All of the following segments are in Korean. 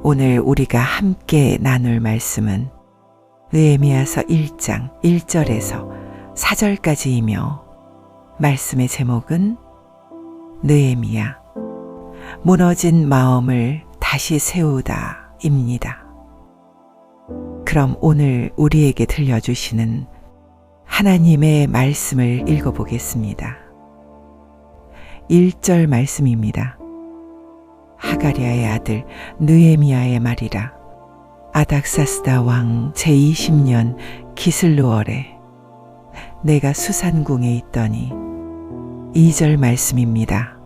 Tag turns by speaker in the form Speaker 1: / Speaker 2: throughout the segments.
Speaker 1: 오늘 우리가 함께 나눌 말씀은 느헤미야서 1장 1절에서 4절까지이며 말씀의 제목은 느헤미야 무너진 마음을 다시 세우다 입니다. 그럼 오늘 우리에게 들려주시는 하나님의 말씀을 읽어보겠습니다. 1절 말씀입니다. 하가랴의 아들 느헤미야의 말이라. 아닥사스다 왕 제20년 기슬루월에 내가 수산궁에 있더니 2절 말씀입니다.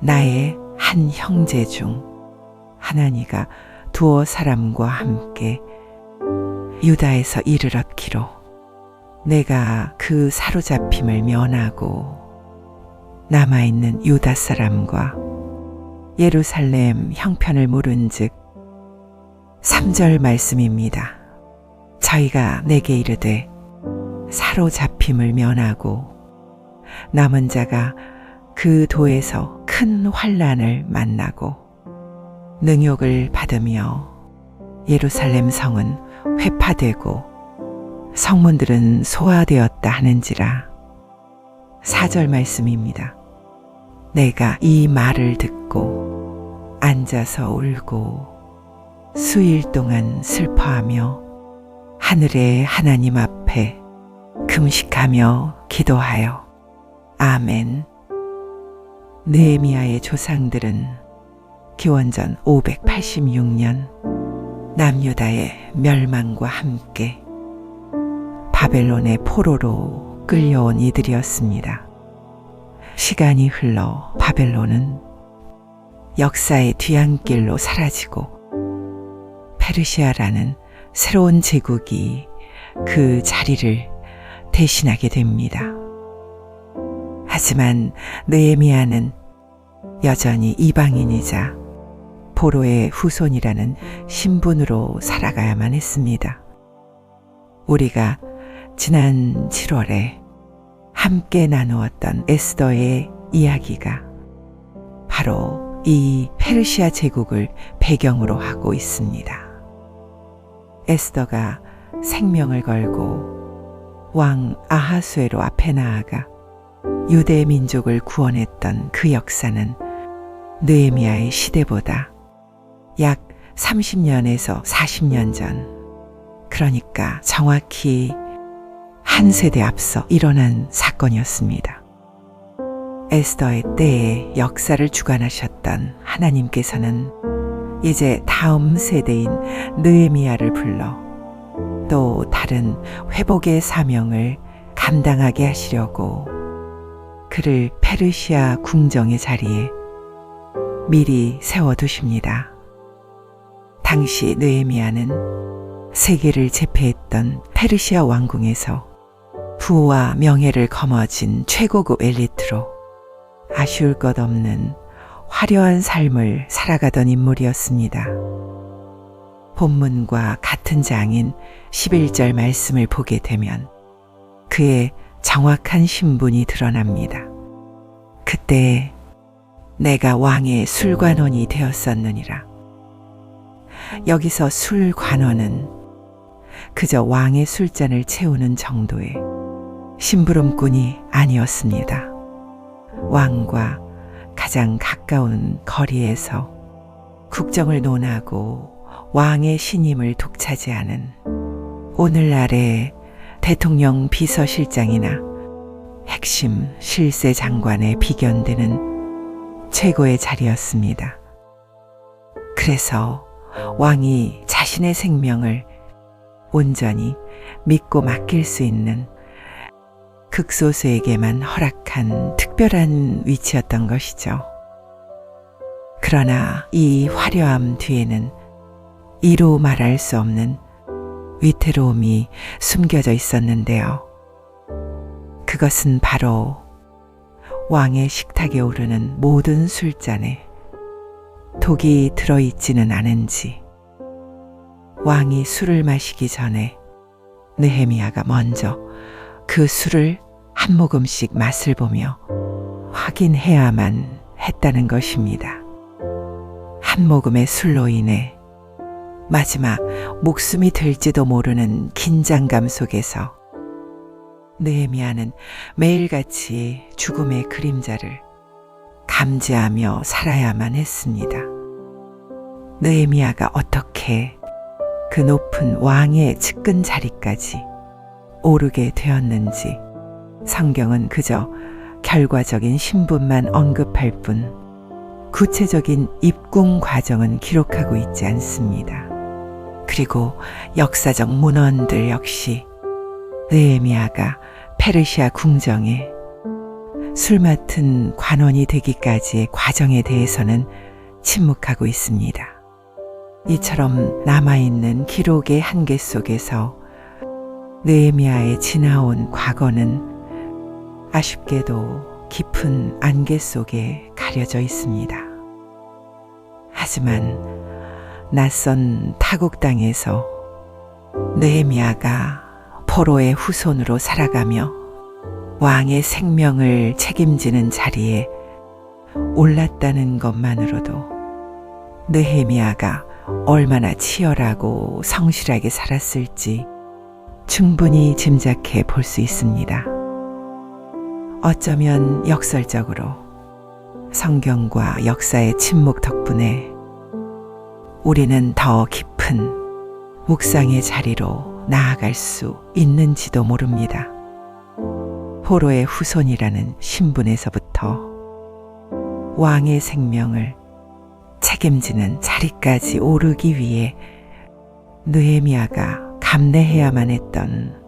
Speaker 1: 나의 한 형제 중 하나니가 두어 사람과 함께 유다에서 이르렀기로 내가 그 사로잡힘을 면하고 남아있는 유다 사람과 예루살렘 형편을 물은즉 3절 말씀입니다. 저희가 내게 이르되 사로잡힘을 면하고 남은 자가 그 도에서 큰 환난을 만나고 능욕을 받으며 예루살렘 성은 회파되고 성문들은 소화되었다 하는지라. 4절 말씀입니다. 내가 이 말을 듣고 앉아서 울고 수일 동안 슬퍼하며 하늘의 하나님 앞에 금식하며 기도하여 아멘. 느헤미야의 조상들은 기원전 586년 남유다의 멸망과 함께 바벨론의 포로로 끌려온 이들이었습니다. 시간이 흘러 바벨론은 역사의 뒤안길로 사라지고 페르시아라는 새로운 제국이 그 자리를 대신하게 됩니다. 하지만 느헤미야는 여전히 이방인이자 포로의 후손이라는 신분으로 살아가야만 했습니다. 우리가 지난 7월에 함께 나누었던 에스더의 이야기가 바로 이 페르시아 제국을 배경으로 하고 있습니다. 에스더가 생명을 걸고 왕 아하수에로 앞에 나아가 유대 민족을 구원했던 그 역사는 느헤미야의 시대보다 약 30년에서 40년 전, 그러니까 정확히 한 세대 앞서 일어난 사건이었습니다. 에스더의 때에 역사를 주관하셨던 하나님께서는 이제 다음 세대인 느헤미야를 불러 또 다른 회복의 사명을 감당하게 하시려고 그를 페르시아 궁정의 자리에 미리 세워두십니다. 당시 느헤미야는 세계를 제패했던 페르시아 왕궁에서 부와 명예를 거머쥔 최고급 엘리트로 아쉬울 것 없는 화려한 삶을 살아가던 인물이었습니다. 본문과 같은 장인 11절 말씀을 보게 되면 그의 정확한 신분이 드러납니다. 그때 내가 왕의 술관원이 되었었느니라. 여기서 술관원은 그저 왕의 술잔을 채우는 정도의 심부름꾼이 아니었습니다. 왕과 가장 가까운 거리에서 국정을 논하고 왕의 신임을 독차지하는 오늘날의 대통령 비서실장이나 핵심 실세 장관에 비견되는 최고의 자리였습니다. 그래서 왕이 자신의 생명을 온전히 믿고 맡길 수 있는 극소수에게만 허락한 특별한 위치였던 것이죠. 그러나 이 화려함 뒤에는 이루 말할 수 없는 위태로움이 숨겨져 있었는데요. 그것은 바로 왕의 식탁에 오르는 모든 술잔에 독이 들어있지는 않은지 왕이 술을 마시기 전에 느헤미야가 먼저 그 술을 한 모금씩 맛을 보며 확인해야만 했다는 것입니다. 한 모금의 술로 인해 마지막 목숨이 될지도 모르는 긴장감 속에서 느헤미야는 매일같이 죽음의 그림자를 감지하며 살아야만 했습니다. 느헤미야가 어떻게 그 높은 왕의 측근 자리까지 오르게 되었는지 성경은 그저 결과적인 신분만 언급할 뿐 구체적인 입궁 과정은 기록하고 있지 않습니다. 그리고 역사적 문헌들 역시 느헤미야가 페르시아 궁정에 술 맡은 관원이 되기까지의 과정에 대해서는 침묵하고 있습니다. 이처럼 남아있는 기록의 한계 속에서 느헤미야의 지나온 과거는 아쉽게도 깊은 안개 속에 가려져 있습니다. 하지만 낯선 타국 땅에서 느헤미야가 포로의 후손으로 살아가며 왕의 생명을 책임지는 자리에 올랐다는 것만으로도 느헤미야가 얼마나 치열하고 성실하게 살았을지 충분히 짐작해 볼 수 있습니다. 어쩌면 역설적으로 성경과 역사의 침묵 덕분에 우리는 더 깊은 묵상의 자리로 나아갈 수 있는지도 모릅니다. 포로의 후손이라는 신분에서부터 왕의 생명을 책임지는 자리까지 오르기 위해 느헤미야가 감내해야만 했던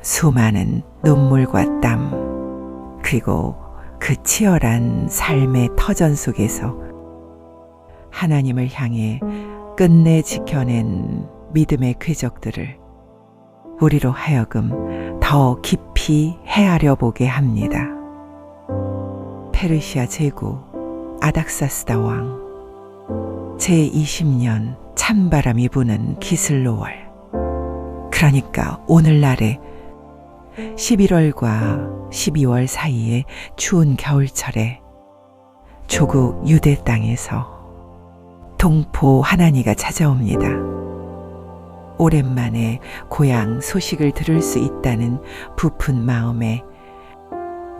Speaker 1: 수많은 눈물과 땀, 그리고 그 치열한 삶의 터전 속에서 하나님을 향해 끝내 지켜낸 믿음의 궤적들을 우리로 하여금 더 깊이 헤아려 보게 합니다. 페르시아 제국 아닥사스다 왕 제20년 찬바람이 부는 기슬로월, 그러니까 오늘날의 11월과 12월 사이의 추운 겨울철에 조국 유대 땅에서 동포 하나니가 찾아옵니다. 오랜만에 고향 소식을 들을 수 있다는 부푼 마음에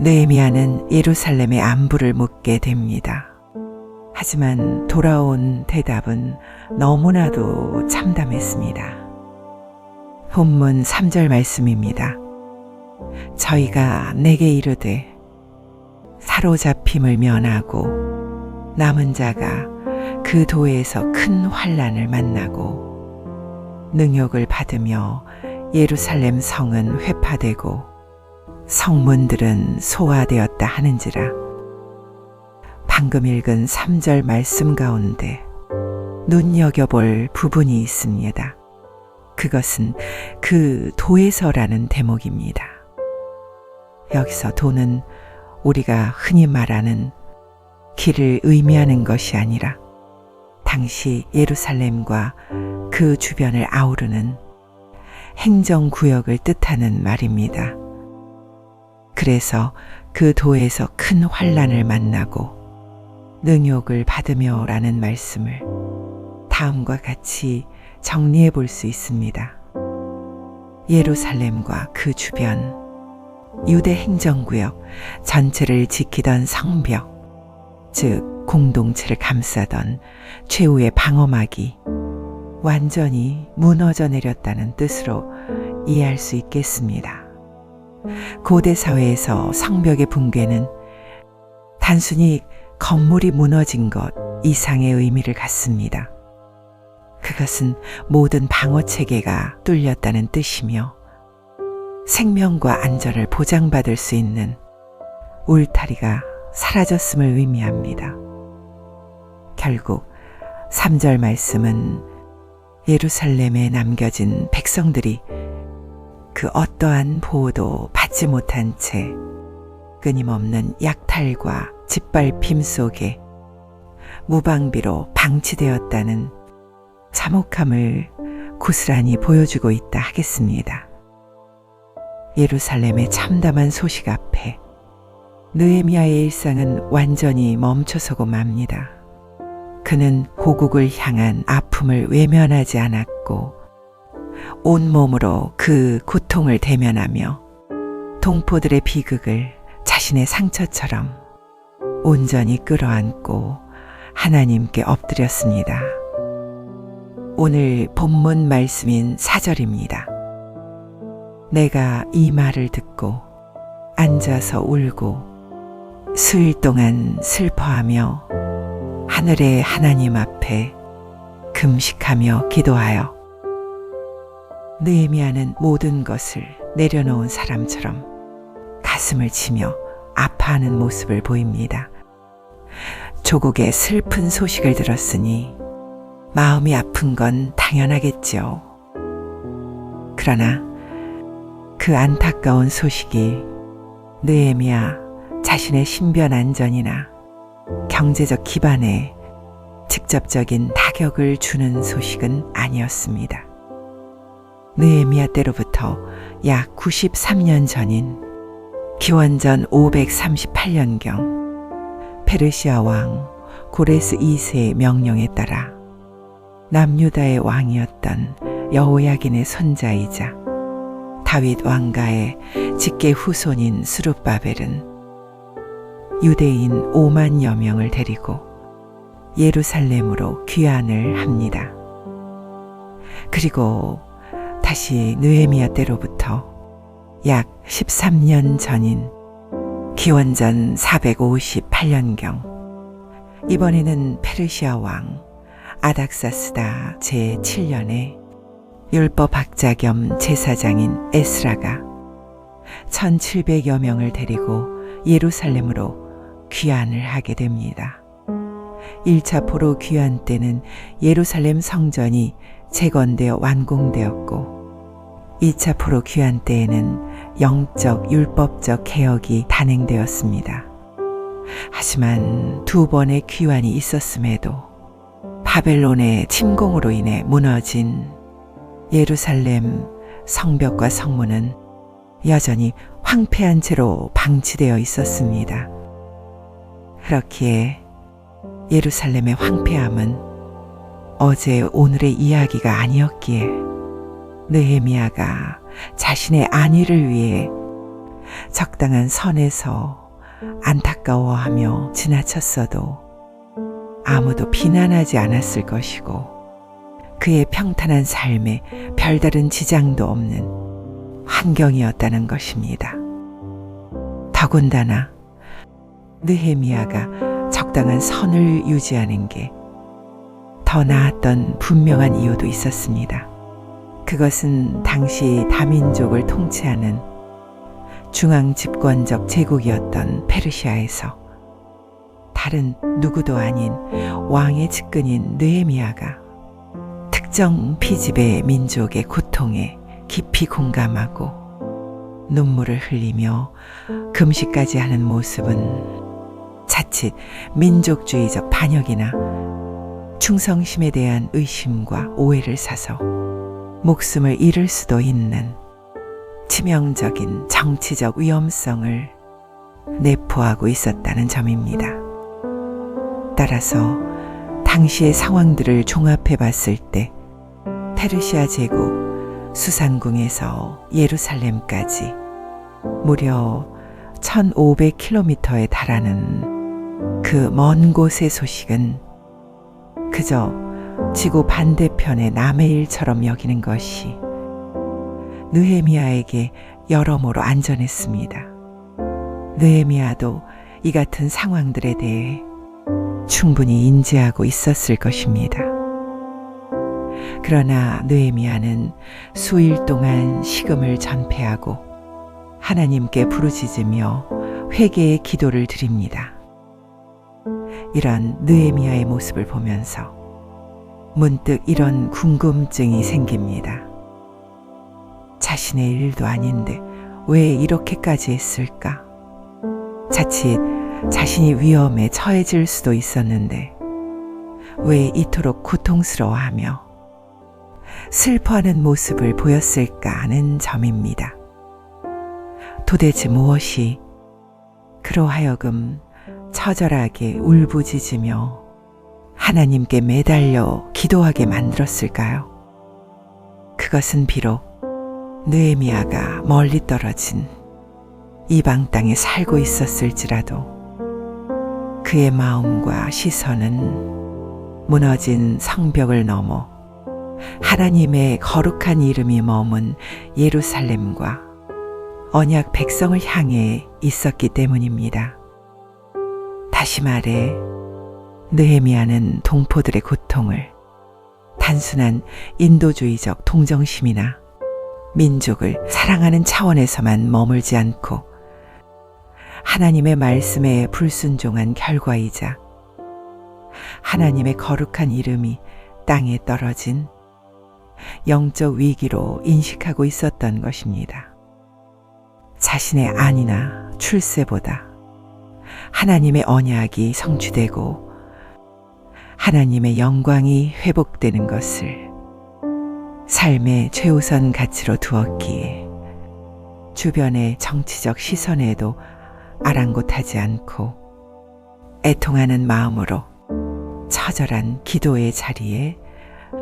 Speaker 1: 느헤미야는 예루살렘의 안부를 묻게 됩니다. 하지만 돌아온 대답은 너무나도 참담했습니다. 본문 3절 말씀입니다. 저희가 내게 이르되 사로잡힘을 면하고 남은 자가 그 도에서 큰 환난을 만나고 능욕을 받으며 예루살렘 성은 회파되고 성문들은 소화되었다 하는지라. 방금 읽은 3절 말씀 가운데 눈여겨볼 부분이 있습니다. 그것은 그 도에서라는 대목입니다. 여기서 도는 우리가 흔히 말하는 길을 의미하는 것이 아니라 당시 예루살렘과 그 주변을 아우르는 행정구역을 뜻하는 말입니다. 그래서 그 도에서 큰 환난을 만나고 능욕을 받으며 라는 말씀을 다음과 같이 정리해 볼 수 있습니다. 예루살렘과 그 주변 유대 행정구역 전체를 지키던 성벽, 즉 공동체를 감싸던 최후의 방어막이 완전히 무너져 내렸다는 뜻으로 이해할 수 있겠습니다. 고대 사회에서 성벽의 붕괴는 단순히 건물이 무너진 것 이상의 의미를 갖습니다. 그것은 모든 방어 체계가 뚫렸다는 뜻이며 생명과 안전을 보장받을 수 있는 울타리가 사라졌음을 의미합니다. 결국 3절 말씀은 예루살렘에 남겨진 백성들이 그 어떠한 보호도 받지 못한 채 끊임없는 약탈과 짓밟힘 속에 무방비로 방치되었다는 참혹함을 고스란히 보여주고 있다 하겠습니다. 예루살렘의 참담한 소식 앞에 느헤미야의 일상은 완전히 멈춰서고 맙니다. 그는 호국을 향한 아픔을 외면하지 않았고 온몸으로 그 고통을 대면하며 동포들의 비극을 자신의 상처처럼 온전히 끌어안고 하나님께 엎드렸습니다. 오늘 본문 말씀인 4절입니다. 내가 이 말을 듣고 앉아서 울고 수일 동안 슬퍼하며 하늘의 하나님 앞에 금식하며 기도하여. 느헤미야는 모든 것을 내려놓은 사람처럼 가슴을 치며 아파하는 모습을 보입니다. 조국의 슬픈 소식을 들었으니 마음이 아픈 건 당연하겠죠. 그러나 그 안타까운 소식이 느헤미야 자신의 신변 안전이나 경제적 기반에 직접적인 타격을 주는 소식은 아니었습니다. 느헤미야 때로부터 약 93년 전인 기원전 538년경 페르시아 왕 고레스 2세의 명령에 따라 남유다의 왕이었던 여호야긴의 손자이자 다윗 왕가의 직계 후손인 스룹바벨은 유대인 5만여 명을 데리고 예루살렘으로 귀환을 합니다. 그리고 다시 느헤미야 때로부터 약 13년 전인 기원전 458년경 이번에는 페르시아 왕 아닥사스다 제7년에 율법학자 겸 제사장인 에스라가 1700여 명을 데리고 예루살렘으로 귀환을 하게 됩니다. 1차 포로 귀환 때는 예루살렘 성전이 재건되어 완공되었고 2차 포로 귀환 때에는 영적 율법적 개혁이 단행되었습니다. 하지만 두 번의 귀환이 있었음에도 바벨론의 침공으로 인해 무너진 예루살렘 성벽과 성문은 여전히 황폐한 채로 방치되어 있었습니다. 그렇기에 예루살렘의 황폐함은 어제 오늘의 이야기가 아니었기에 느헤미야가 자신의 안위를 위해 적당한 선에서 안타까워하며 지나쳤어도 아무도 비난하지 않았을 것이고 그의 평탄한 삶에 별다른 지장도 없는 환경이었다는 것입니다. 더군다나 느헤미야가 적당한 선을 유지하는 게 더 나았던 분명한 이유도 있었습니다. 그것은 당시 다민족을 통치하는 중앙 집권적 제국이었던 페르시아에서 다른 누구도 아닌 왕의 측근인 느헤미야가 특정 피집의 민족의 고통에 깊이 공감하고 눈물을 흘리며 금식까지 하는 모습은 자칫 민족주의적 반역이나 충성심에 대한 의심과 오해를 사서 목숨을 잃을 수도 있는 치명적인 정치적 위험성을 내포하고 있었다는 점입니다. 따라서 당시의 상황들을 종합해 봤을 때 페르시아 제국 수산궁에서 예루살렘까지 무려 1500km에 달하는 그 먼 곳의 소식은 그저 지구 반대편의 남의 일처럼 여기는 것이 느헤미야에게 여러모로 안전했습니다. 느헤미야도 이 같은 상황들에 대해 충분히 인지하고 있었을 것입니다. 그러나 느헤미야는 수일 동안 식음을 전폐하고 하나님께 부르짖으며 회개의 기도를 드립니다. 이런 느헤미야의 모습을 보면서 문득 이런 궁금증이 생깁니다. 자신의 일도 아닌데 왜 이렇게까지 했을까? 자칫 자신이 위험에 처해질 수도 있었는데 왜 이토록 고통스러워하며 슬퍼하는 모습을 보였을까 하는 점입니다. 도대체 무엇이 그로 하여금 처절하게 울부짖으며 하나님께 매달려 기도하게 만들었을까요? 그것은 비록 느헤미야가 멀리 떨어진 이방 땅에 살고 있었을지라도 그의 마음과 시선은 무너진 성벽을 넘어 하나님의 거룩한 이름이 머문 예루살렘과 언약 백성을 향해 있었기 때문입니다. 다시 말해 느헤미야는 동포들의 고통을 단순한 인도주의적 동정심이나 민족을 사랑하는 차원에서만 머물지 않고 하나님의 말씀에 불순종한 결과이자 하나님의 거룩한 이름이 땅에 떨어진 영적 위기로 인식하고 있었던 것입니다. 자신의 안위나 출세보다 하나님의 언약이 성취되고 하나님의 영광이 회복되는 것을 삶의 최우선 가치로 두었기에 주변의 정치적 시선에도 아랑곳하지 않고 애통하는 마음으로 처절한 기도의 자리에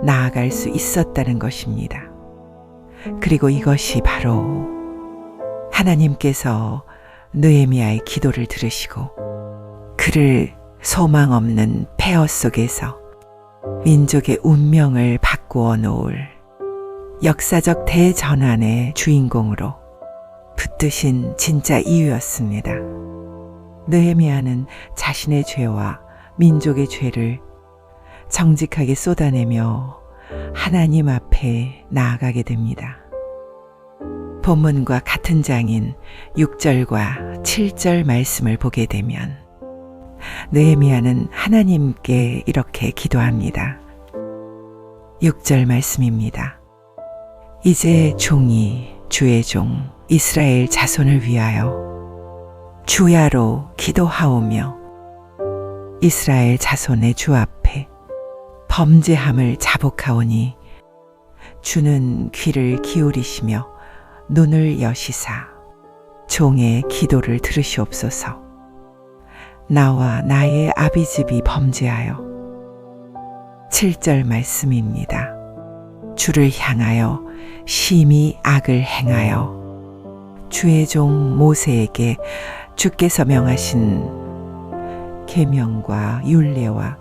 Speaker 1: 나아갈 수 있었다는 것입니다. 그리고 이것이 바로 하나님께서 느헤미야의 기도를 들으시고 그를 소망 없는 폐허 속에서 민족의 운명을 바꾸어 놓을 역사적 대전환의 주인공으로 붙드신 진짜 이유였습니다. 느헤미야는 자신의 죄와 민족의 죄를 정직하게 쏟아내며 하나님 앞에 나아가게 됩니다. 본문과 같은 장인 6절과 7절 말씀을 보게 되면 느헤미야는 하나님께 이렇게 기도합니다. 6절 말씀입니다. 이제 종이 주의 종 이스라엘 자손을 위하여 주야로 기도하오며 이스라엘 자손의 주 앞에 범죄함을 자복하오니 주는 귀를 기울이시며 눈을 여시사 종의 기도를 들으시옵소서. 나와 나의 아비집이 범죄하여 7절 말씀입니다. 주를 향하여 심히 악을 행하여 주의 종 모세에게 주께서 명하신 계명과 율례와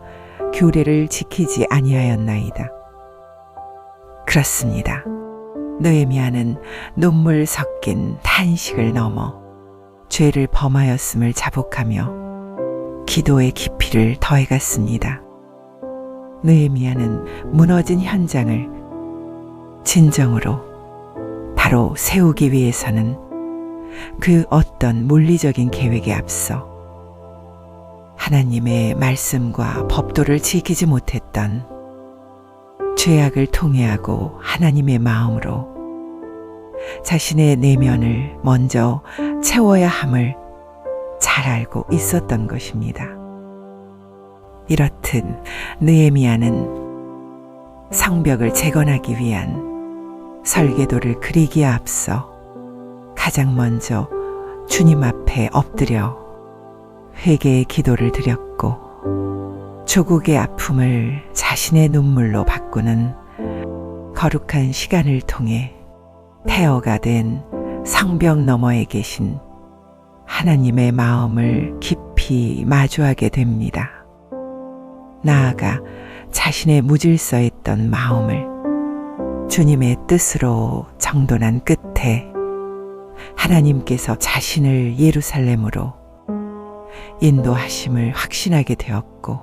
Speaker 1: 규례를 지키지 아니하였나이다. 그렇습니다. 느헤미야는 눈물 섞인 탄식을 넘어 죄를 범하였음을 자복하며 기도의 깊이를 더해갔습니다. 느헤미야는 무너진 현장을 진정으로 바로 세우기 위해서는 그 어떤 물리적인 계획에 앞서 하나님의 말씀과 법도를 지키지 못했던 죄악을 통회하고 하나님의 마음으로 자신의 내면을 먼저 채워야 함을 잘 알고 있었던 것입니다. 이렇듯 느헤미야는 성벽을 재건하기 위한 설계도를 그리기에 앞서 가장 먼저 주님 앞에 엎드려 회개의 기도를 드렸고 조국의 아픔을 자신의 눈물로 바꾸는 거룩한 시간을 통해 폐허가 된 성벽 너머에 계신 하나님의 마음을 깊이 마주하게 됩니다. 나아가 자신의 무질서했던 마음을 주님의 뜻으로 정돈한 끝에 하나님께서 자신을 예루살렘으로 인도하심을 확신하게 되었고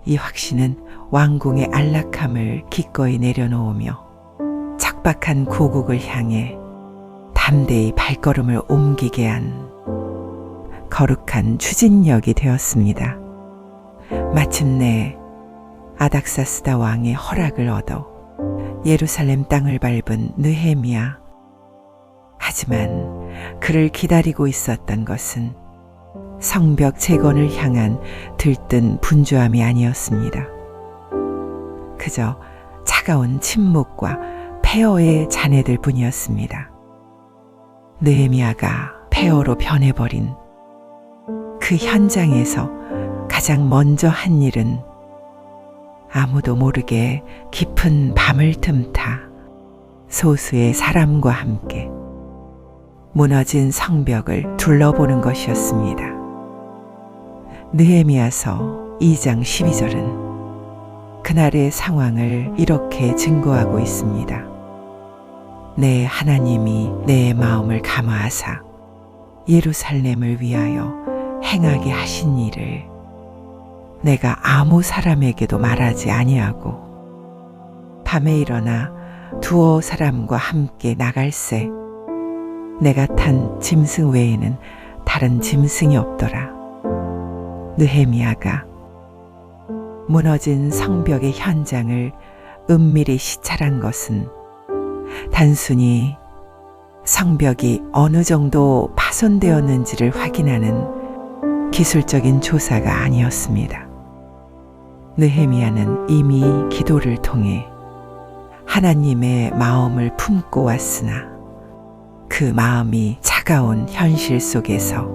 Speaker 1: 이 확신은 왕궁의 안락함을 기꺼이 내려놓으며 척박한 고국을 향해 담대히 발걸음을 옮기게 한 거룩한 추진력이 되었습니다. 마침내 아닥사스다 왕의 허락을 얻어 예루살렘 땅을 밟은 느헤미야. 하지만 그를 기다리고 있었던 것은 성벽 재건을 향한 들뜬 분주함이 아니었습니다. 그저 차가운 침묵과 폐허의 잔해들 뿐이었습니다. 느헤미야가 폐허로 변해버린 그 현장에서 가장 먼저 한 일은 아무도 모르게 깊은 밤을 틈타 소수의 사람과 함께 무너진 성벽을 둘러보는 것이었습니다. 느헤미야서 2장 12절은 그날의 상황을 이렇게 증거하고 있습니다. 내 하나님이 내 마음을 감화하사 예루살렘을 위하여 행하게 하신 일을 내가 아무 사람에게도 말하지 아니하고 밤에 일어나 두어 사람과 함께 나갈새 내가 탄 짐승 외에는 다른 짐승이 없더라. 느헤미야가 무너진 성벽의 현장을 은밀히 시찰한 것은 단순히 성벽이 어느 정도 파손되었는지를 확인하는 기술적인 조사가 아니었습니다. 느헤미야는 이미 기도를 통해 하나님의 마음을 품고 왔으나 그 마음이 차가운 현실 속에서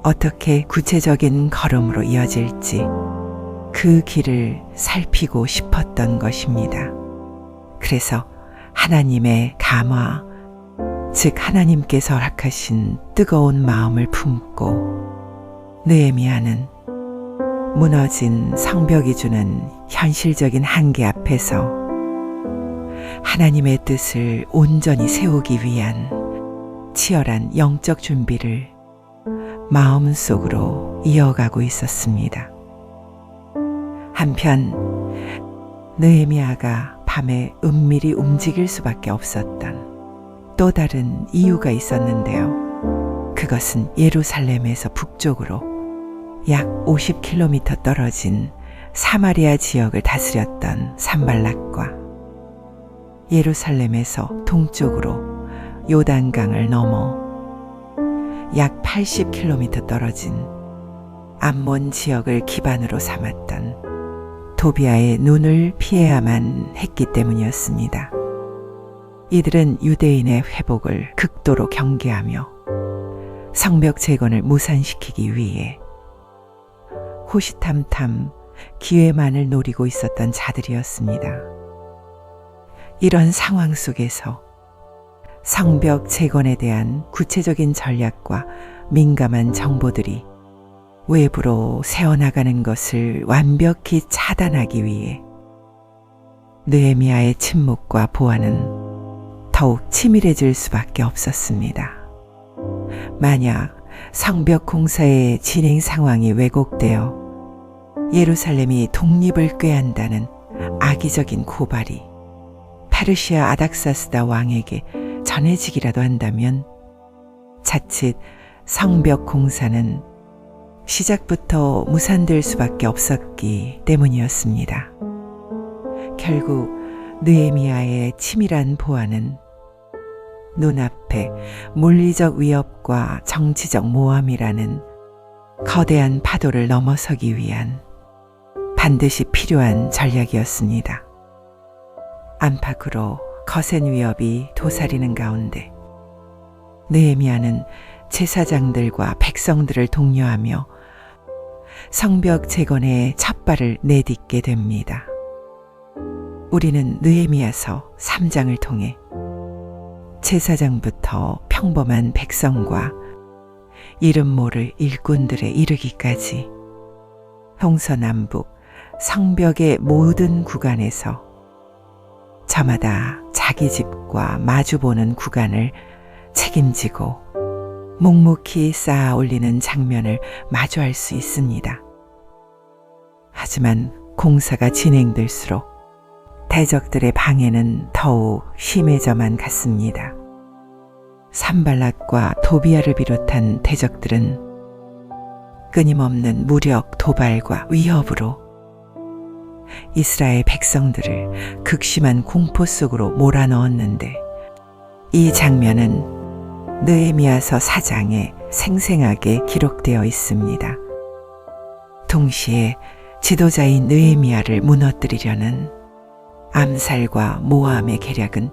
Speaker 1: 어떻게 구체적인 걸음으로 이어질지 그 길을 살피고 싶었던 것입니다. 그래서 하나님의 감화, 즉 하나님께서 허락하신 뜨거운 마음을 품고 느헤미야는 무너진 성벽이 주는 현실적인 한계 앞에서 하나님의 뜻을 온전히 세우기 위한 치열한 영적 준비를 마음속으로 이어가고 있었습니다. 한편 느헤미야가 밤에 은밀히 움직일 수밖에 없었던 또 다른 이유가 있었는데요. 그것은 예루살렘에서 북쪽으로 약 50km 떨어진 사마리아 지역을 다스렸던 산발락과 예루살렘에서 동쪽으로 요단강을 넘어 약 80km 떨어진 암몬 지역을 기반으로 삼았던 도비아의 눈을 피해야만 했기 때문이었습니다. 이들은 유대인의 회복을 극도로 경계하며 성벽 재건을 무산시키기 위해 호시탐탐 기회만을 노리고 있었던 자들이었습니다. 이런 상황 속에서 성벽 재건에 대한 구체적인 전략과 민감한 정보들이 외부로 새어나가는 것을 완벽히 차단하기 위해 느헤미야의 침묵과 보안은 더욱 치밀해질 수밖에 없었습니다. 만약 성벽 공사의 진행 상황이 왜곡되어 예루살렘이 독립을 꾀한다는 악의적인 고발이 페르시아 아닥사스다 왕에게 전해지기라도 한다면 자칫 성벽 공사는 시작부터 무산될 수밖에 없었기 때문이었습니다. 결국 느헤미야의 치밀한 보안은 눈앞에 물리적 위협과 정치적 모함이라는 거대한 파도를 넘어서기 위한 반드시 필요한 전략이었습니다. 안팎으로 거센 위협이 도사리는 가운데 느헤미야는 제사장들과 백성들을 독려하며 성벽 재건의 첫발을 내딛게 됩니다. 우리는 느헤미야서 3장을 통해 제사장부터 평범한 백성과 이름 모를 일꾼들에 이르기까지 동서남북 성벽의 모든 구간에서 저마다 자기 집과 마주보는 구간을 책임지고 묵묵히 쌓아 올리는 장면을 마주할 수 있습니다. 하지만 공사가 진행될수록 대적들의 방해는 더욱 심해져만 갔습니다. 산발락과 도비아를 비롯한 대적들은 끊임없는 무력, 도발과 위협으로 이스라엘 백성들을 극심한 공포 속으로 몰아넣었는데 이 장면은 느헤미야서 4장에 생생하게 기록되어 있습니다. 동시에 지도자인 느헤미야를 무너뜨리려는 암살과 모함의 계략은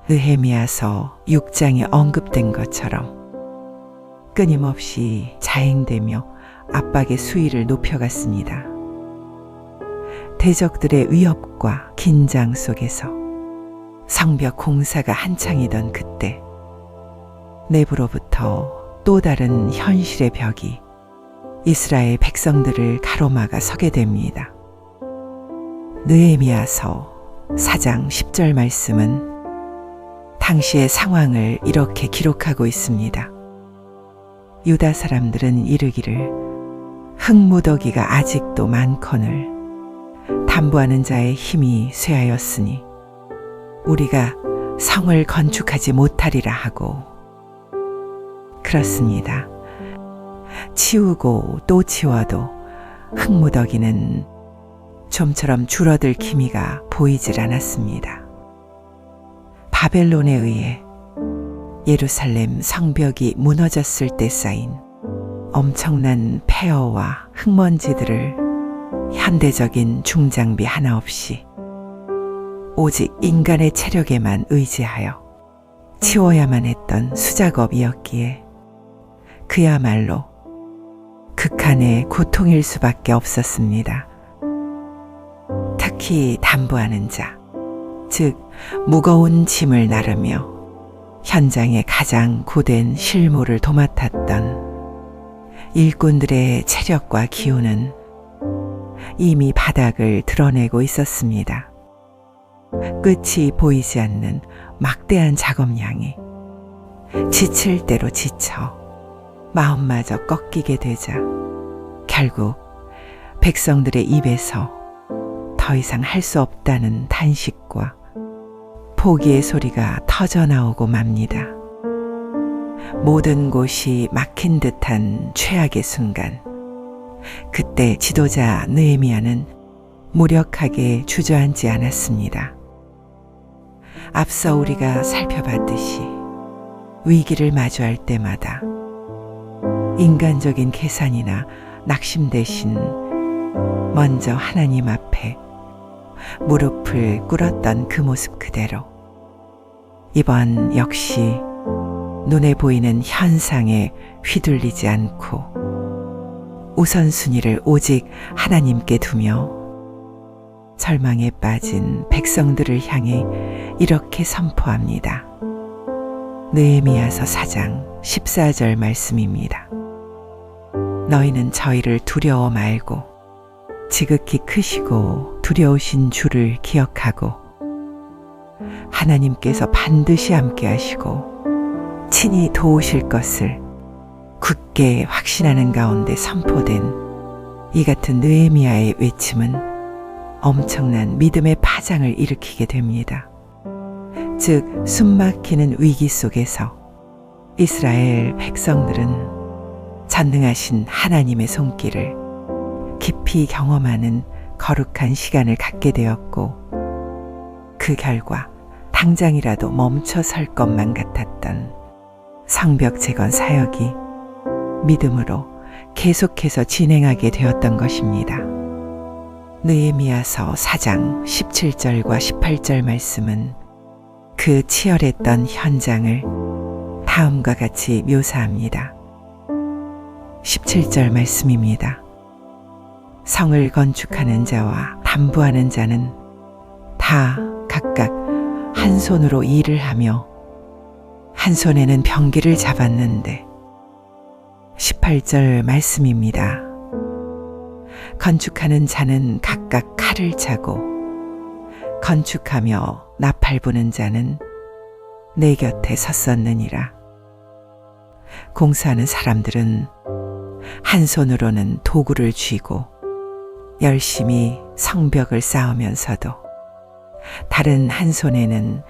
Speaker 1: 느헤미야서 6장에 언급된 것처럼 끊임없이 자행되며 압박의 수위를 높여갔습니다. 대적들의 위협과 긴장 속에서 성벽 공사가 한창이던 그때 내부로부터 또 다른 현실의 벽이 이스라엘 백성들을 가로막아 서게 됩니다. 느헤미야서 4장 10절 말씀은 당시의 상황을 이렇게 기록하고 있습니다. 유다 사람들은 이르기를 흙무더기가 아직도 많거늘 담보하는 자의 힘이 쇠하였으니 우리가 성을 건축하지 못하리라 하고, 그렇습니다. 치우고 또 치워도 흙무더기는 좀처럼 줄어들 기미가 보이질 않았습니다. 바벨론에 의해 예루살렘 성벽이 무너졌을 때 쌓인 엄청난 폐허와 흙먼지들을 현대적인 중장비 하나 없이 오직 인간의 체력에만 의지하여 치워야만 했던 수작업이었기에 그야말로 극한의 고통일 수밖에 없었습니다. 특히 담보하는 자, 즉 무거운 짐을 나르며 현장의 가장 고된 실무를 도맡았던 일꾼들의 체력과 기운은 이미 바닥을 드러내고 있었습니다. 끝이 보이지 않는 막대한 작업량이 지칠 대로 지쳐 마음마저 꺾이게 되자 결국 백성들의 입에서 더 이상 할 수 없다는 탄식과 포기의 소리가 터져나오고 맙니다. 모든 곳이 막힌 듯한 최악의 순간, 그때 지도자 느헤미야는 무력하게 주저앉지 않았습니다. 앞서 우리가 살펴봤듯이 위기를 마주할 때마다 인간적인 계산이나 낙심 대신 먼저 하나님 앞에 무릎을 꿇었던 그 모습 그대로 이번 역시 눈에 보이는 현상에 휘둘리지 않고 우선순위를 오직 하나님께 두며 절망에 빠진 백성들을 향해 이렇게 선포합니다. 느헤미야서 4장 14절 말씀입니다. 너희는 저희를 두려워 말고 지극히 크시고 두려우신 주를 기억하고 하나님께서 반드시 함께 하시고 친히 도우실 것을 굳게 확신하는 가운데 선포된 이 같은 느헤미야의 외침은 엄청난 믿음의 파장을 일으키게 됩니다. 즉 숨막히는 위기 속에서 이스라엘 백성들은 전능하신 하나님의 손길을 깊이 경험하는 거룩한 시간을 갖게 되었고, 그 결과 당장이라도 멈춰 설 것만 같았던 성벽 재건 사역이 믿음으로 계속해서 진행하게 되었던 것입니다. 느헤미야서 4장 17절과 18절 말씀은 그 치열했던 현장을 다음과 같이 묘사합니다. 17절 말씀입니다. 성을 건축하는 자와 담보하는 자는 다 각각 한 손으로 일을 하며 한 손에는 병기를 잡았는데 18절 말씀입니다. 건축하는 자는 각각 칼을 차고 건축하며 나팔 부는 자는 내 곁에 섰었느니라. 공사하는 사람들은 한 손으로는 도구를 쥐고 열심히 성벽을 쌓으면서도 다른 한 손에는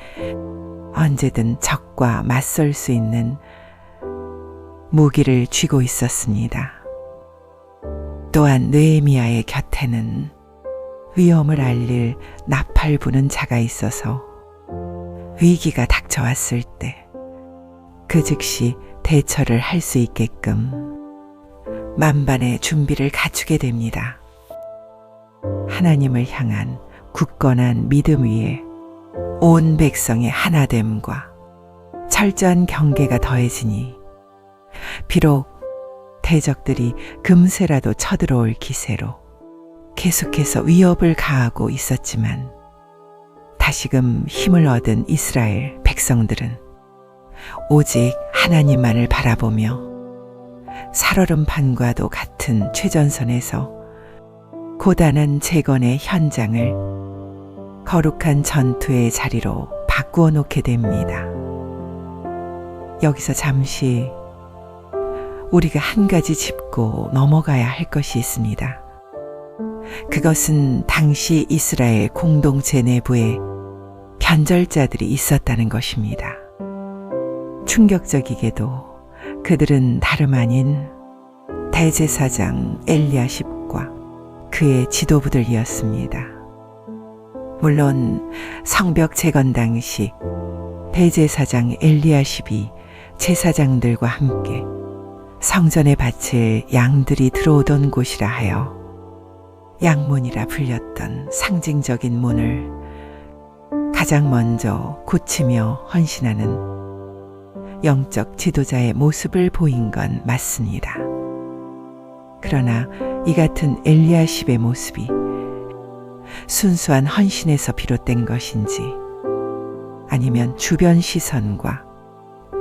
Speaker 1: 언제든 적과 맞설 수 있는 무기를 쥐고 있었습니다. 또한 느헤미야의 곁에는 위험을 알릴 나팔 부는 자가 있어서 위기가 닥쳐왔을 때 그 즉시 대처를 할 수 있게끔 만반의 준비를 갖추게 됩니다. 하나님을 향한 굳건한 믿음 위에 온 백성의 하나됨과 철저한 경계가 더해지니 비록 대적들이 금세라도 쳐들어올 기세로 계속해서 위협을 가하고 있었지만 다시금 힘을 얻은 이스라엘 백성들은 오직 하나님만을 바라보며 살얼음판과도 같은 최전선에서 고단한 재건의 현장을 거룩한 전투의 자리로 바꾸어 놓게 됩니다. 여기서 잠시 우리가 한 가지 짚고 넘어가야 할 것이 있습니다. 그것은 당시 이스라엘 공동체 내부에 변절자들이 있었다는 것입니다. 충격적이게도 그들은 다름 아닌 대제사장 엘리야십과 그의 지도부들이었습니다. 물론 성벽 재건 당시 대제사장 엘리야십이 제사장들과 함께 성전에 바칠 양들이 들어오던 곳이라 하여 양문이라 불렸던 상징적인 문을 가장 먼저 고치며 헌신하는 영적 지도자의 모습을 보인 건 맞습니다. 그러나 이 같은 엘리야십의 모습이 순수한 헌신에서 비롯된 것인지 아니면 주변 시선과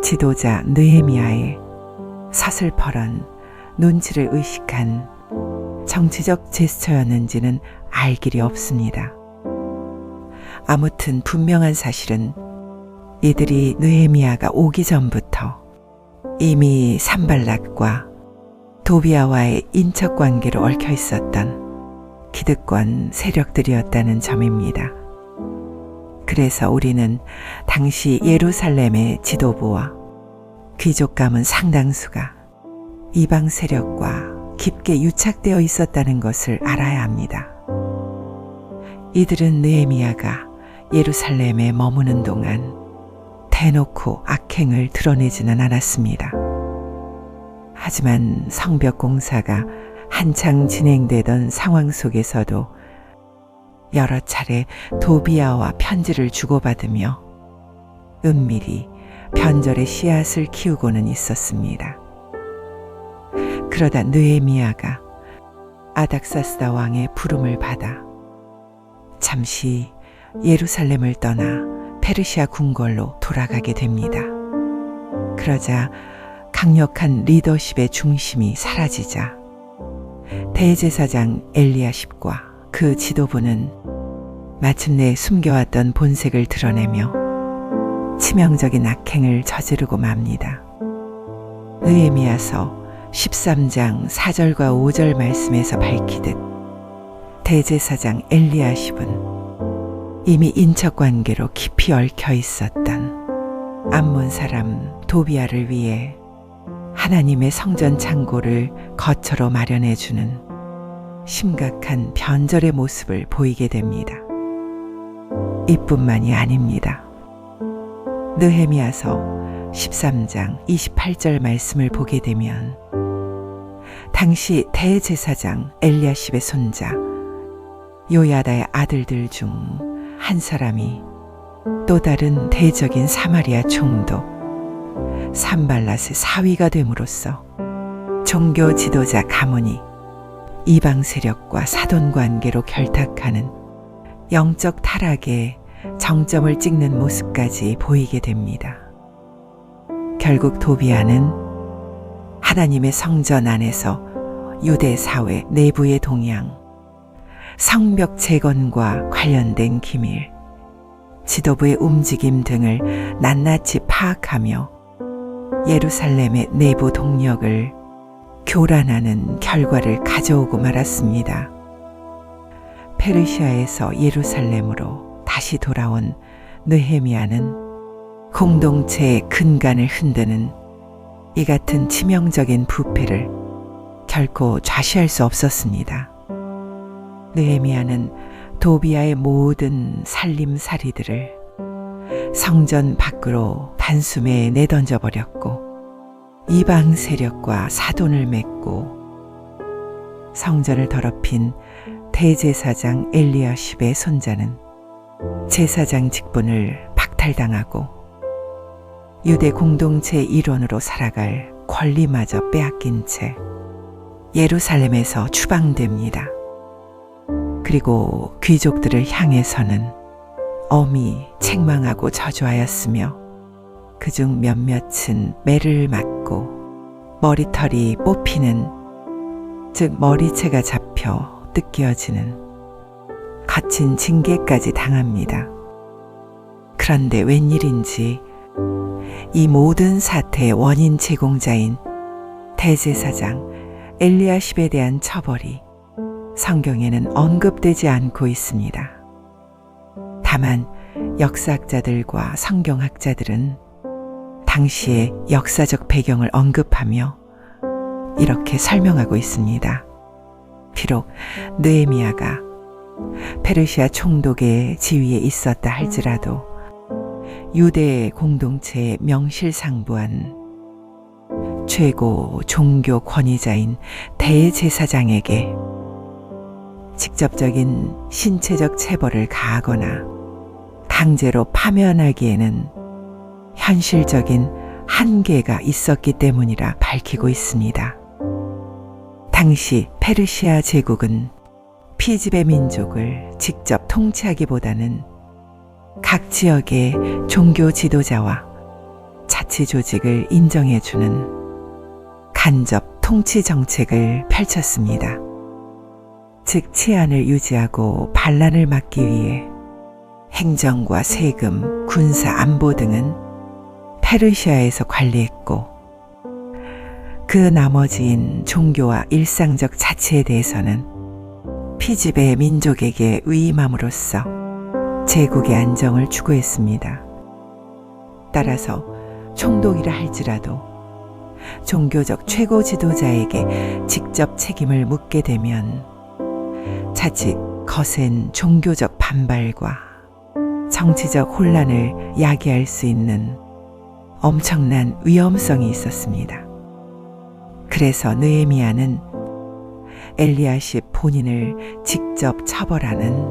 Speaker 1: 지도자 느헤미야의 서슬퍼런 눈치를 의식한 정치적 제스처였는지는 알 길이 없습니다. 아무튼 분명한 사실은 이들이 느헤미야가 오기 전부터 이미 산발락과 도비아와의 인척 관계로 얽혀 있었던 기득권 세력들이었다는 점입니다. 그래서 우리는 당시 예루살렘의 지도부와 귀족 가문 상당수가 이방 세력과 깊게 유착되어 있었다는 것을 알아야 합니다. 이들은 느헤미야가 예루살렘에 머무는 동안 대놓고 악행을 드러내지는 않았습니다. 하지만 성벽 공사가 한창 진행되던 상황 속에서도 여러 차례 도비아와 편지를 주고받으며 은밀히 변절의 씨앗을 키우고는 있었습니다. 그러다 느헤미야가 아닥사스다 왕의 부름을 받아 잠시 예루살렘을 떠나 페르시아 궁궐로 돌아가게 됩니다. 그러자 강력한 리더십의 중심이 사라지자 대제사장 엘리야십과 그 지도부는 마침내 숨겨왔던 본색을 드러내며 치명적인 악행을 저지르고 맙니다. 느헤미야서 13장 4절과 5절 말씀에서 밝히듯 대제사장 엘리야십은 이미 인척관계로 깊이 얽혀 있었던 암몬 사람 도비아를 위해 하나님의 성전 창고를 거처로 마련해주는 심각한 변절의 모습을 보이게 됩니다. 이뿐만이 아닙니다. 느헤미야서 13장 28절 말씀을 보게 되면 당시 대제사장 엘리야십의 손자 요야다의 아들들 중 한 사람이 또 다른 대적인 사마리아 총독 산발랏의 사위가 됨으로써 종교 지도자 가문이 이방 세력과 사돈 관계로 결탁하는 영적 타락의 정점을 찍는 모습까지 보이게 됩니다. 결국 도비아는 하나님의 성전 안에서 유대 사회 내부의 동향, 성벽 재건과 관련된 기밀, 지도부의 움직임 등을 낱낱이 파악하며 예루살렘의 내부 동력을 교란하는 결과를 가져오고 말았습니다. 페르시아에서 예루살렘으로 다시 돌아온 느헤미야는 공동체의 근간을 흔드는 이 같은 치명적인 부패를 결코 좌시할 수 없었습니다. 느헤미야는 도비아의 모든 살림살이들을 성전 밖으로 단숨에 내던져 버렸고 이방 세력과 사돈을 맺고 성전을 더럽힌 대제사장 엘리야십의 손자는 제사장 직분을 박탈당하고 유대 공동체 일원으로 살아갈 권리마저 빼앗긴 채 예루살렘에서 추방됩니다. 그리고 귀족들을 향해서는 엄히 책망하고 저주하였으며 그중 몇몇은 매를 맞고 머리털이 뽑히는, 즉 머리채가 잡혀 뜯겨지는 거친 징계까지 당합니다. 그런데 웬일인지 이 모든 사태의 원인 제공자인 대제사장 엘리야십에 대한 처벌이 성경에는 언급되지 않고 있습니다. 다만 역사학자들과 성경학자들은 당시의 역사적 배경을 언급하며 이렇게 설명하고 있습니다. 비록 느헤미야가 페르시아 총독의 지위에 있었다 할지라도 유대 공동체의 명실상부한 최고 종교 권위자인 대제사장에게 직접적인 신체적 체벌을 가하거나 강제로 파면하기에는 현실적인 한계가 있었기 때문이라 밝히고 있습니다. 당시 페르시아 제국은 피지배 민족을 직접 통치하기보다는 각 지역의 종교 지도자와 자치 조직을 인정해주는 간접 통치 정책을 펼쳤습니다. 즉 치안을 유지하고 반란을 막기 위해 행정과 세금, 군사, 안보 등은 페르시아에서 관리했고 그 나머지인 종교와 일상적 자치에 대해서는 피지배 민족에게 위임함으로써 제국의 안정을 추구했습니다. 따라서 총독이라 할지라도 종교적 최고 지도자에게 직접 책임을 묻게 되면 자칫 거센 종교적 반발과 정치적 혼란을 야기할 수 있는 엄청난 위험성이 있었습니다. 그래서 느헤미야는 엘리야십 본인을 직접 처벌하는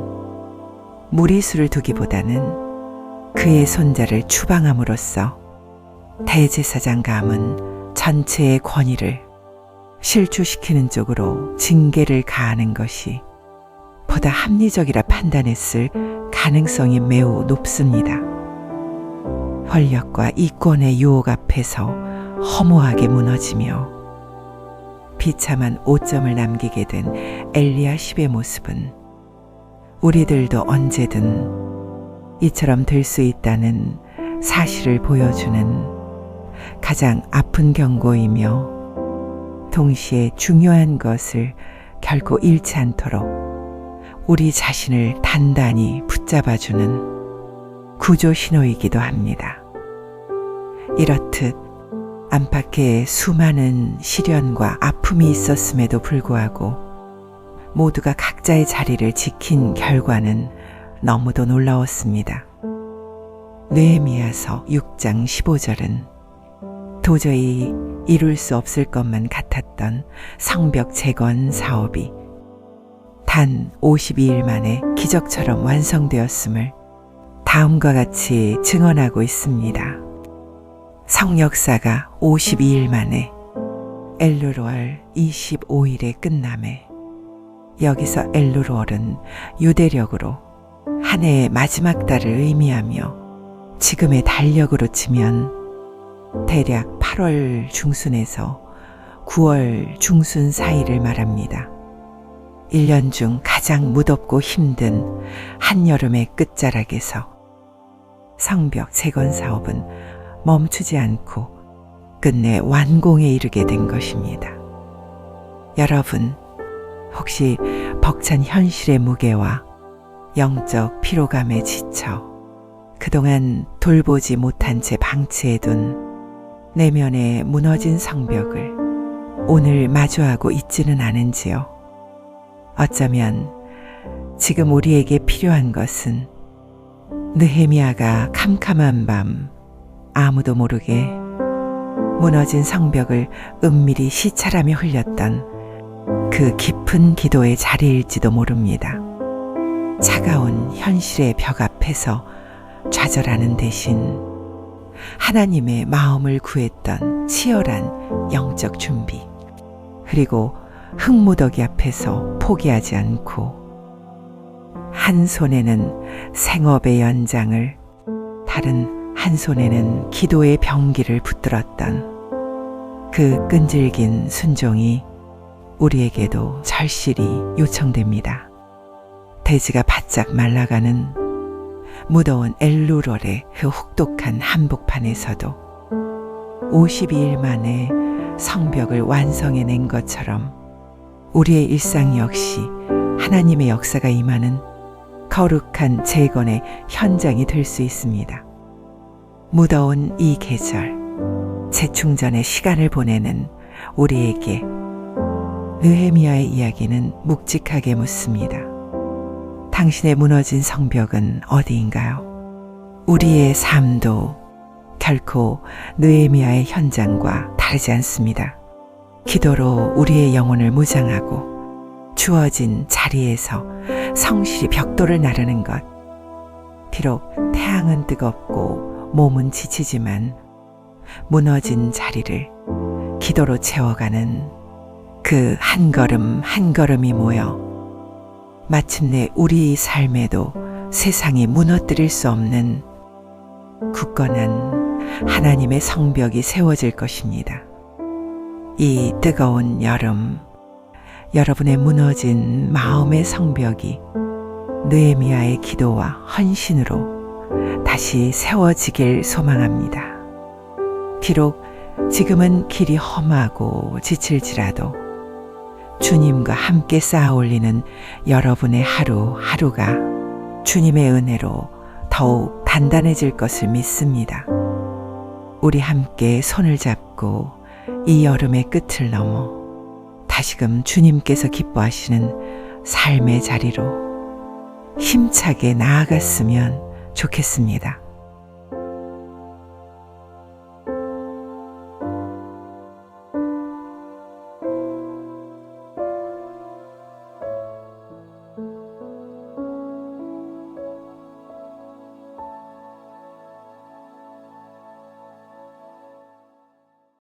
Speaker 1: 무리수를 두기보다는 그의 손자를 추방함으로써 대제사장 감은 전체의 권위를 실추시키는 쪽으로 징계를 가하는 것이 보다 합리적이라 판단했을 가능성이 매우 높습니다. 권력과 이권의 유혹 앞에서 허무하게 무너지며 비참한 오점을 남기게 된 엘리야십의 모습은 우리들도 언제든 이처럼 될 수 있다는 사실을 보여주는 가장 아픈 경고이며 동시에 중요한 것을 결코 잃지 않도록 우리 자신을 단단히 붙잡아주는 구조 신호이기도 합니다. 이렇듯 안팎에 수많은 시련과 아픔이 있었음에도 불구하고 모두가 각자의 자리를 지킨 결과는 너무도 놀라웠습니다. 느헤미야서 6장 15절은 도저히 이룰 수 없을 것만 같았던 성벽 재건 사업이 단 52일 만에 기적처럼 완성되었음을 다음과 같이 증언하고 있습니다. 성역사가 52일 만에 엘루루얼 25일에 끝남에, 여기서 엘루루얼은 유대력으로 한 해의 마지막 달을 의미하며 지금의 달력으로 치면 대략 8월 중순에서 9월 중순 사이를 말합니다. 1년 중 가장 무덥고 힘든 한여름의 끝자락에서 성벽 재건 사업은 멈추지 않고 끝내 완공에 이르게 된 것입니다. 여러분, 혹시 벅찬 현실의 무게와 영적 피로감에 지쳐 그동안 돌보지 못한 채 방치해둔 내면의 무너진 성벽을 오늘 마주하고 있지는 않은지요? 어쩌면 지금 우리에게 필요한 것은 느헤미야가 캄캄한 밤 아무도 모르게 무너진 성벽을 은밀히 시찰하며 흘렸던 그 깊은 기도의 자리일지도 모릅니다. 차가운 현실의 벽 앞에서 좌절하는 대신 하나님의 마음을 구했던 치열한 영적 준비, 그리고 흙무더기 앞에서 포기하지 않고 한 손에는 생업의 연장을, 다른 한 손에는 기도의 병기를 붙들었던 그 끈질긴 순종이 우리에게도 절실히 요청됩니다. 대지가 바짝 말라가는 무더운 엘루롤의 그 혹독한 한복판에서도 52일 만에 성벽을 완성해낸 것처럼 우리의 일상 역시 하나님의 역사가 임하는 거룩한 재건의 현장이 될 수 있습니다. 무더운 이 계절, 재충전의 시간을 보내는 우리에게 느헤미야의 이야기는 묵직하게 묻습니다. 당신의 무너진 성벽은 어디인가요? 우리의 삶도 결코 느헤미야의 현장과 다르지 않습니다. 기도로 우리의 영혼을 무장하고 주어진 자리에서 성실히 벽돌을 나르는 것. 비록 태양은 뜨겁고 몸은 지치지만 무너진 자리를 기도로 채워가는 그 한 걸음 한 걸음이 모여 마침내 우리 삶에도 세상이 무너뜨릴 수 없는 굳건한 하나님의 성벽이 세워질 것입니다. 이 뜨거운 여름, 여러분의 무너진 마음의 성벽이 느헤미야의 기도와 헌신으로 다시 세워지길 소망합니다. 비록 지금은 길이 험하고 지칠지라도 주님과 함께 쌓아 올리는 여러분의 하루하루가 주님의 은혜로 더욱 단단해질 것을 믿습니다. 우리 함께 손을 잡고 이 여름의 끝을 넘어 다시금 주님께서 기뻐하시는 삶의 자리로 힘차게 나아갔으면 좋겠습니다.